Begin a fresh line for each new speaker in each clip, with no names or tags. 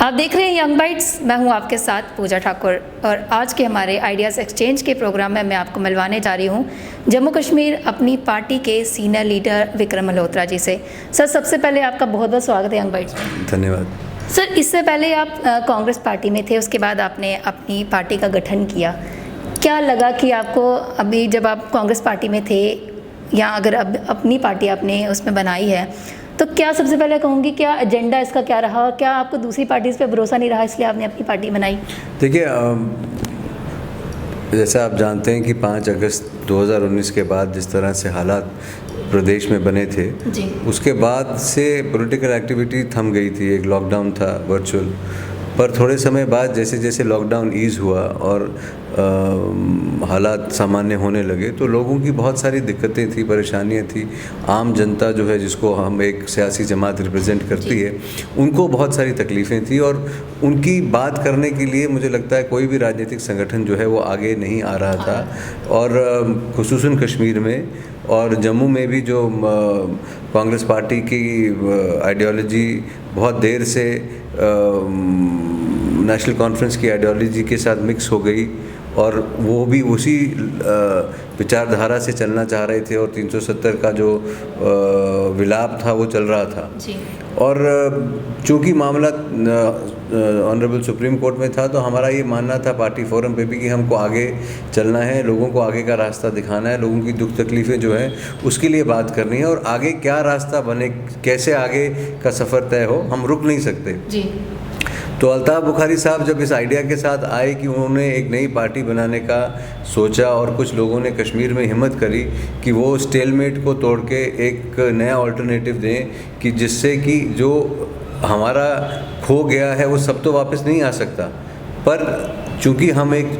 आप देख रहे हैं यंग बाइट्स। मैं हूं आपके साथ पूजा ठाकुर और आज के हमारे आइडियाज़ एक्सचेंज के प्रोग्राम में मैं आपको मिलवाने जा रही हूं जम्मू कश्मीर अपनी पार्टी के सीनियर लीडर विक्रम मल्होत्रा जी से। सर, सबसे पहले आपका बहुत बहुत स्वागत है यंग बाइट्स में।
धन्यवाद।
सर, इससे पहले आप कांग्रेस पार्टी में थे, उसके बाद आपने अपनी पार्टी का गठन किया। क्या लगा कि आपको अभी जब आप कांग्रेस पार्टी में थे या अगर अब अपनी पार्टी आपने उसमें बनाई है, तो क्या सबसे पहले कहूँगी क्या एजेंडा इसका क्या रहा? क्या आपको दूसरी पार्टीज़ पे भरोसा नहीं रहा इसलिए आपने अपनी पार्टी बनाई?
देखिए, जैसा आप जानते हैं कि 5 अगस्त 2019 के बाद जिस तरह से हालात प्रदेश में बने थे
जी।
उसके बाद से पॉलिटिकल एक्टिविटी थम गई थी। एक लॉकडाउन था वर्चुअल, पर थोड़े समय बाद जैसे जैसे लॉकडाउन ईज़ हुआ और हालात सामान्य होने लगे तो लोगों की बहुत सारी दिक्कतें थी, परेशानियां थी। आम जनता जो है, जिसको हम एक सियासी जमात रिप्रेजेंट करती है, उनको बहुत सारी तकलीफ़ें थी और उनकी बात करने के लिए मुझे लगता है कोई भी राजनीतिक संगठन जो है वो आगे नहीं आ रहा था। और खुसूसन कश्मीर में और जम्मू में भी जो कांग्रेस पार्टी की आइडियोलॉजी बहुत देर से नेशनल कॉन्फ्रेंस की आइडियोलॉजी के साथ मिक्स हो गई और वो भी उसी विचारधारा से चलना चाह रहे थे और 370 का जो विलाप था वो चल रहा था
जी।
और चूँकि मामला ऑनरेबल सुप्रीम कोर्ट में था तो हमारा ये मानना था पार्टी फोरम पे भी कि हमको आगे चलना है, लोगों को आगे का रास्ता दिखाना है, लोगों की दुख तकलीफ़ें जो हैं उसके लिए बात करनी है और आगे क्या रास्ता बने, कैसे आगे का सफ़र तय हो, हम रुक नहीं सकते
जी।
तो अल्ताफ़ बुखारी साहब जब इस आइडिया के साथ आए कि उन्होंने एक नई पार्टी बनाने का सोचा और कुछ लोगों ने कश्मीर में हिम्मत करी कि वो स्टेलमेट को तोड़ के एक नया ऑल्टरनेटिव दें कि जिससे कि जो हमारा खो गया है वो सब तो वापस नहीं आ सकता, पर चूँकि हम एक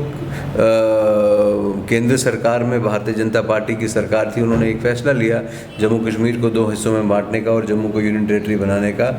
केंद्र सरकार में भारतीय जनता पार्टी की सरकार थी, उन्होंने एक फ़ैसला लिया जम्मू कश्मीर को 2 हिस्सों में बांटने का और जम्मू को यूनियन टेरिटरी बनाने का,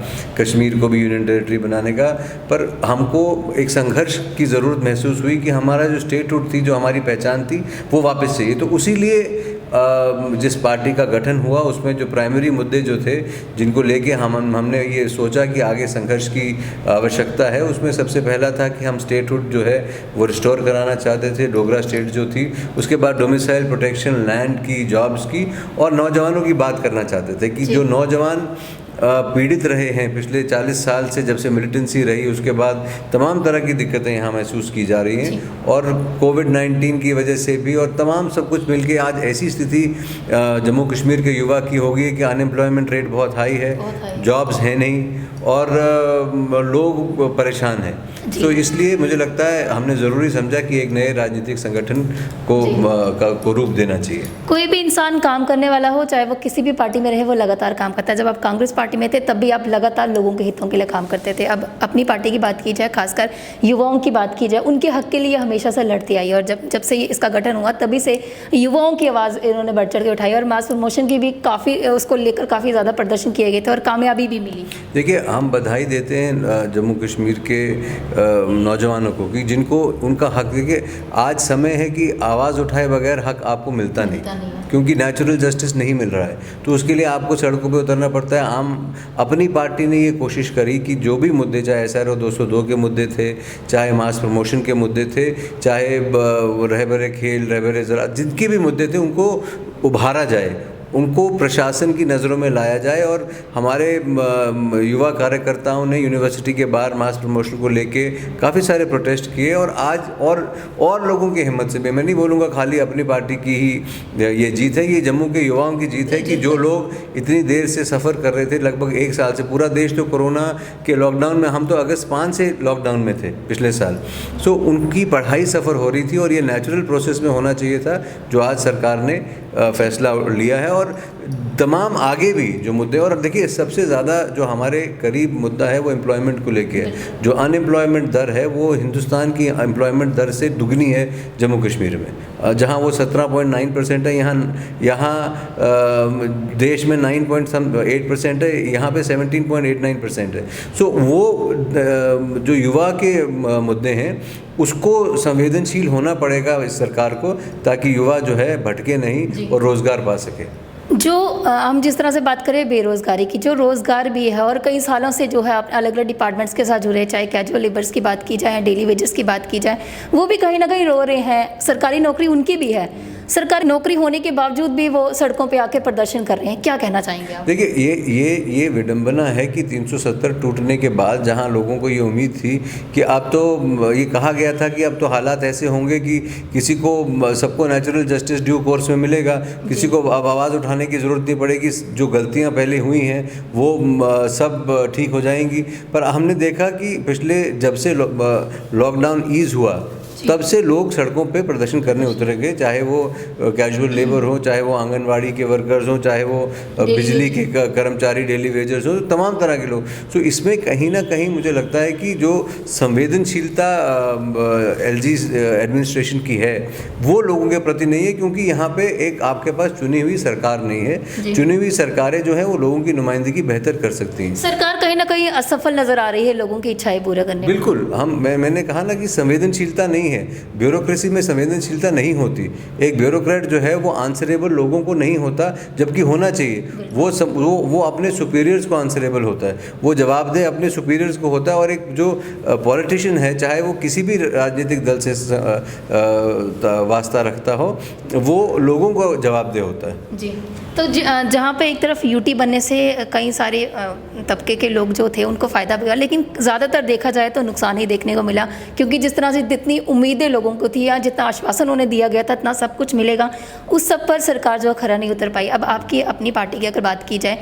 कश्मीर को भी यूनियन टेरिटरी बनाने का। पर हमको एक संघर्ष की ज़रूरत महसूस हुई कि हमारा जो स्टेटहुड थी, जो हमारी पहचान थी, वो वापस चाहिए। तो उसी लिए जिस पार्टी का गठन हुआ उसमें जो प्राइमरी मुद्दे जो थे जिनको लेके हमने ये सोचा कि आगे संघर्ष की आवश्यकता है, उसमें सबसे पहला था कि हम स्टेटहुड जो है वो रिस्टोर कराना चाहते थे, डोगरा स्टेट जो थी। उसके बाद डोमिसाइल प्रोटेक्शन, लैंड की, जॉब्स की और नौजवानों की बात करना चाहते थे कि जो नौजवान पीड़ित रहे हैं पिछले 40 साल से, जब से मिलिटेंसी रही उसके बाद तमाम तरह की दिक्कतें यहाँ महसूस की जा रही हैं और कोविड-19 की वजह से भी और तमाम सब कुछ मिलके आज ऐसी स्थिति जम्मू कश्मीर के युवा की हो गई है कि अनएम्प्लॉयमेंट रेट बहुत हाई है, जॉब्स हैं नहीं और लोग परेशान हैं। तो इसलिए मुझे लगता है हमने ज़रूरी समझा कि एक नए राजनीतिक संगठन को रूप देना चाहिए।
कोई भी इंसान काम करने वाला हो, चाहे वो किसी भी पार्टी में रहे, वो लगातार काम करता है। जब आप कांग्रेस पार्टी में थे तब भी आप लगातार लोगों के हितों के लिए काम करते थे। अब अपनी पार्टी की बात की जाए, खासकर युवाओं की बात की जाए, उनके हक के लिए हमेशा से लड़ती आई और जब से इसका गठन हुआ तभी से युवाओं की आवाज़ इन्होंने बढ़ चढ़ के उठाई और मास प्रमोशन की भी काफ़ी उसको लेकर काफ़ी ज़्यादा प्रदर्शन किए गए थे और कामयाबी भी मिली।
देखिए, हम बधाई देते हैं जम्मू कश्मीर के नौजवानों को कि जिनको उनका हक, देखिए आज समय है कि आवाज़ उठाए बगैर हक आपको मिलता नहीं, क्योंकि नेचुरल जस्टिस नहीं मिल रहा है, तो उसके लिए आपको सड़कों पे उतरना पड़ता है। अपनी पार्टी ने ये कोशिश करी कि जो भी मुद्दे, चाहे SRO 202 के मुद्दे थे, चाहे मास प्रमोशन के मुद्दे थे, चाहे रहबरे खेल, रहबरे ज़राअत, जिनके भी मुद्दे थे उनको उभारा जाए, उनको प्रशासन की नज़रों में लाया जाए और हमारे युवा कार्यकर्ताओं ने यूनिवर्सिटी के बाहर मास प्रमोशन को लेके काफ़ी सारे प्रोटेस्ट किए और आज और लोगों की हिम्मत से भी, मैं नहीं बोलूँगा खाली अपनी पार्टी की ही ये जीत है, ये जम्मू के युवाओं की जीत है कि जो लोग इतनी देर से सफ़र कर रहे थे, लगभग 1 साल से, पूरा देश तो कोरोना के लॉकडाउन में, हम तो अगस्त 5 से लॉकडाउन में थे पिछले साल। सो उनकी पढ़ाई सफ़र हो रही थी और ये नेचुरल प्रोसेस में होना चाहिए था जो आज सरकार ने फैसला लिया है। और तमाम आगे भी जो मुद्दे, और देखिए सबसे ज़्यादा जो हमारे करीब मुद्दा है वो एम्प्लॉयमेंट को लेके है। जो अनएम्प्लॉयमेंट दर है वो हिंदुस्तान की एम्प्लॉयमेंट दर से दुगनी है जम्मू कश्मीर में, जहाँ वो 17.9% है, यहाँ देश में 9.8% है, यहाँ पे 17.89% है। सो वो जो युवा के मुद्दे हैं उसको संवेदनशील होना पड़ेगा इस सरकार को, ताकि युवा जो है भटके नहीं और रोज़गार पा सके।
जो हम जिस तरह से बात करें बेरोज़गारी की, जो रोज़गार भी है और कई सालों से जो है आप अलग अलग डिपार्टमेंट्स के साथ जुड़े, चाहे कैजुअल लेबर्स की बात की जाए, डेली वेजेस की बात की जाए, वो भी कहीं ना कहीं रो रहे हैं। सरकारी नौकरी उनकी भी है, सरकारी नौकरी होने के बावजूद भी वो सड़कों पे आके प्रदर्शन कर रहे हैं। क्या कहना चाहेंगे आप?
देखिए, ये विडंबना है कि 370 टूटने के बाद जहां लोगों को ये उम्मीद थी कि अब तो ये कहा गया था कि अब तो हालात ऐसे होंगे कि किसी को सबको नेचुरल जस्टिस ड्यू कोर्स में मिलेगा, किसी को अब आवाज़ उठाने की ज़रूरत नहीं पड़ेगी, जो गलतियां पहले हुई हैं वो सब ठीक हो जाएंगी। पर हमने देखा कि पिछले जब से लॉकडाउन ईज़ हुआ तब से लोग सड़कों पे प्रदर्शन करने उतरे गए, चाहे वो कैजुअल लेबर हो, चाहे वो आंगनवाड़ी के वर्कर्स हो, चाहे वो बिजली के कर्मचारी डेली वेजर्स हो, तमाम तरह के लोग। तो इसमें कहीं ना कहीं मुझे लगता है कि जो संवेदनशीलता एलजी एडमिनिस्ट्रेशन की है वो लोगों के प्रति नहीं है, क्योंकि यहाँ पे एक आपके पास चुनी हुई सरकार नहीं है। चुनी हुई सरकारें जो है वो लोगों की नुमाइंदगी बेहतर कर सकती हैं।
सरकार कहीं ना कहीं असफल नजर आ रही है लोगों की इच्छाएं पूरा करने में।
बिल्कुल, मैंने कहा ना कि संवेदनशीलता नहीं है, ब्यूरोक्रेसी में संवेदनशीलता नहीं होती। एक ब्यूरोक्रेट जो है वो आंसरेबल लोगों को नहीं होता, जबकि होना चाहिए। वो अपने सुपीरियर्स को आंसरेबल होता है, वो जवाबदेह अपने सुपीरियर्स को होता है। और एक जो पॉलिटिशियन है, चाहे वो किसी भी राजनीतिक दल से वास्ता रखता हो, वो लोगों को जवाबदेह होता है।
जी, तो जहाँ पे एक तरफ यूटी बनने से कई सारे तबके के लोग जो थे उनको फ़ायदा भी हुआ, लेकिन ज़्यादातर देखा जाए तो नुकसान ही देखने को मिला, क्योंकि जिस तरह से जितनी उम्मीदें लोगों को थी या जितना आश्वासन उन्हें दिया गया था इतना सब कुछ मिलेगा, उस सब पर सरकार जो खरा नहीं उतर पाई। अब आपकी अपनी पार्टी की अगर बात की जाए,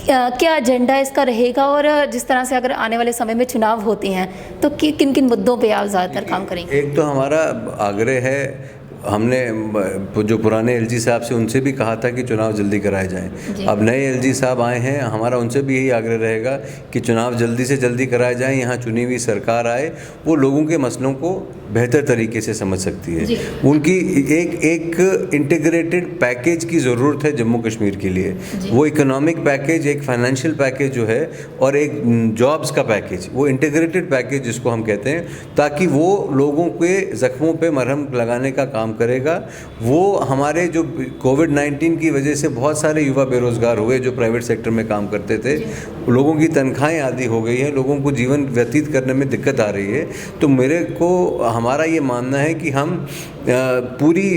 क्या एजेंडा इसका रहेगा, और जिस तरह से अगर आने वाले समय में चुनाव होते हैं तो किन किन मुद्दों पे आप ज़्यादातर काम करेंगे?
एक तो हमारा आग्रह है, हमने जो पुराने एलजी साहब से उनसे भी कहा था कि चुनाव जल्दी कराए जाएं। अब नए एलजी साहब आए हैं, हमारा उनसे भी यही आग्रह रहेगा कि चुनाव जल्दी से जल्दी कराए जाएं। यहाँ चुनी हुई सरकार आए, वो लोगों के मसलों को बेहतर तरीके से समझ सकती है। उनकी एक इंटीग्रेटेड पैकेज की ज़रूरत है जम्मू कश्मीर के लिए। वो इकोनॉमिक पैकेज, एक फाइनेंशियल पैकेज जो है, और एक जॉब्स का पैकेज, वो इंटीग्रेटेड पैकेज जिसको हम कहते हैं, ताकि वो लोगों के ज़ख्मों पे मरहम लगाने का काम करेगा। वो हमारे जो कोविड-19 की वजह से बहुत सारे युवा बेरोज़गार हुए जो प्राइवेट सेक्टर में काम करते थे, लोगों की तनख्वाहें आधी हो गई हैं, लोगों को जीवन व्यतीत करने में दिक्कत आ रही है। तो मेरे को हमारा ये मानना है कि हम पूरी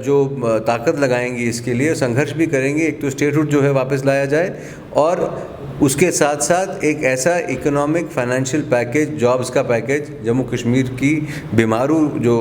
जो ताकत लगाएंगे इसके लिए, संघर्ष भी करेंगे। एक तो स्टेटहुड जो है वापस लाया जाए, और उसके साथ साथ एक ऐसा इकोनॉमिक फाइनेंशियल पैकेज, जॉब्स का पैकेज जम्मू कश्मीर की बीमारू जो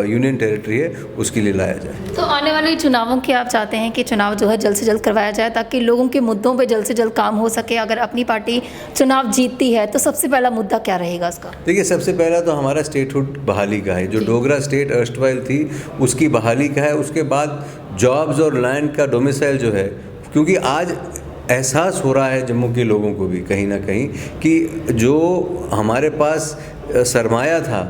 यूनियन टेरिटरी है उसके लिए लाया जाए।
तो आने वाले चुनावों के आप चाहते हैं कि चुनाव जो है जल्द से जल्द करवाया जाए, ताकि लोगों के मुद्दों पे जल्द से जल्द काम हो सके। अगर अपनी पार्टी चुनाव जीतती है तो सबसे पहला मुद्दा क्या रहेगा उसका? देखिए,
सबसे पहला तो हमारा स्टेटहुड बहाली का है, जो डोगरा स्टेट अर्स्टवाइल थी उसकी बहाली का है। उसके बाद जॉब्स और लैंड का डोमिसाइल जो है, क्योंकि आज एहसास हो रहा है जम्मू के लोगों को भी कहीं ना कहीं कि जो हमारे पास सरमाया था,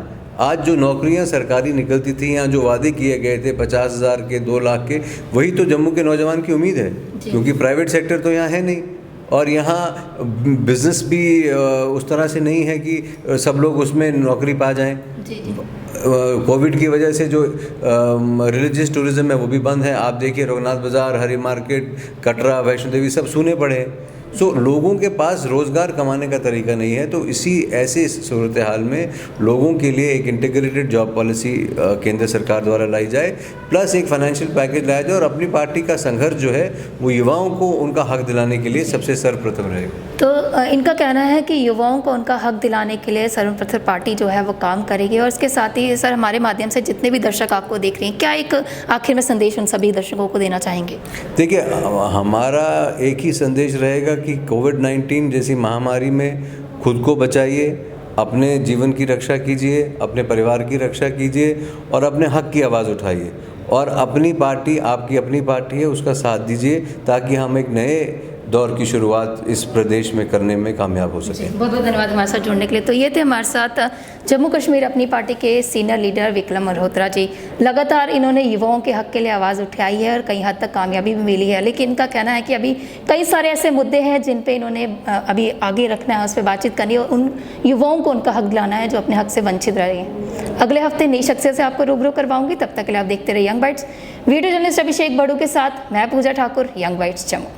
आज जो नौकरियां सरकारी निकलती थी या जो वादे किए गए थे 50,000 के, 2 लाख के, वही तो जम्मू के नौजवान की उम्मीद है, क्योंकि प्राइवेट सेक्टर तो यहाँ है नहीं, और यहाँ बिज़नेस भी उस तरह से नहीं है कि सब लोग उसमें नौकरी पा जाएं। कोविड की वजह से जो रिलीजियस टूरिज़्म है वो भी बंद है। आप देखिए, रघुनाथ बाज़ार, हरी मार्केट, कटरा, वैष्णो देवी सब सूने पड़े हैं। सो लोगों के पास रोज़गार कमाने का तरीका नहीं है। तो इसी ऐसे सूरत हाल में लोगों के लिए एक इंटीग्रेटेड जॉब पॉलिसी केंद्र सरकार द्वारा लाई जाए, प्लस एक फाइनेंशियल पैकेज लाया जाए, और अपनी पार्टी का संघर्ष जो है वो युवाओं को उनका हक दिलाने के लिए सबसे सर्वप्रथम रहेगा।
तो इनका कहना है कि युवाओं को उनका हक दिलाने के लिए सर्वप्रथम पार्टी जो है वो काम करेगी। और इसके साथ ही सर, हमारे माध्यम से जितने भी दर्शक आपको देख रहे हैं, क्या एक आखिर में संदेश उन सभी दर्शकों को देना चाहेंगे?
देखिए, हमारा एक ही संदेश रहेगा कि कोविड-19 जैसी महामारी में खुद को बचाइए, अपने जीवन की रक्षा कीजिए, अपने परिवार की रक्षा कीजिए, और अपने हक की आवाज़ उठाइए, और अपनी पार्टी, आपकी अपनी पार्टी है, उसका साथ दीजिए, ताकि हम एक नए दौर की शुरुआत इस प्रदेश में करने में कामयाब हो सके।
बहुत बहुत धन्यवाद हमारे साथ जुड़ने के लिए। तो ये थे हमारे साथ जम्मू कश्मीर अपनी पार्टी के सीनियर लीडर विक्रम मल्होत्रा जी। लगातार इन्होंने युवाओं के हक के लिए आवाज़ उठाई है और कई हद तक कामयाबी भी मिली है, लेकिन इनका कहना है कि अभी कई सारे ऐसे मुद्दे हैं जिन पे इन्होंने अभी आगे रखना है, उस पर बातचीत करनी है, और उन युवाओं को उनका हक दिलाना है जो अपने हक से वंचित रह रहे हैं। अगले हफ्ते नई शख्सियत से आपको रूबरू करवाऊंगी। तब तक के लिए आप देखते रहिए यंग बाइट्स। वीडियो जर्नलिस्ट अभिषेक बड़ू के साथ मैं पूजा ठाकुर, यंग वाइट्स जम्मू।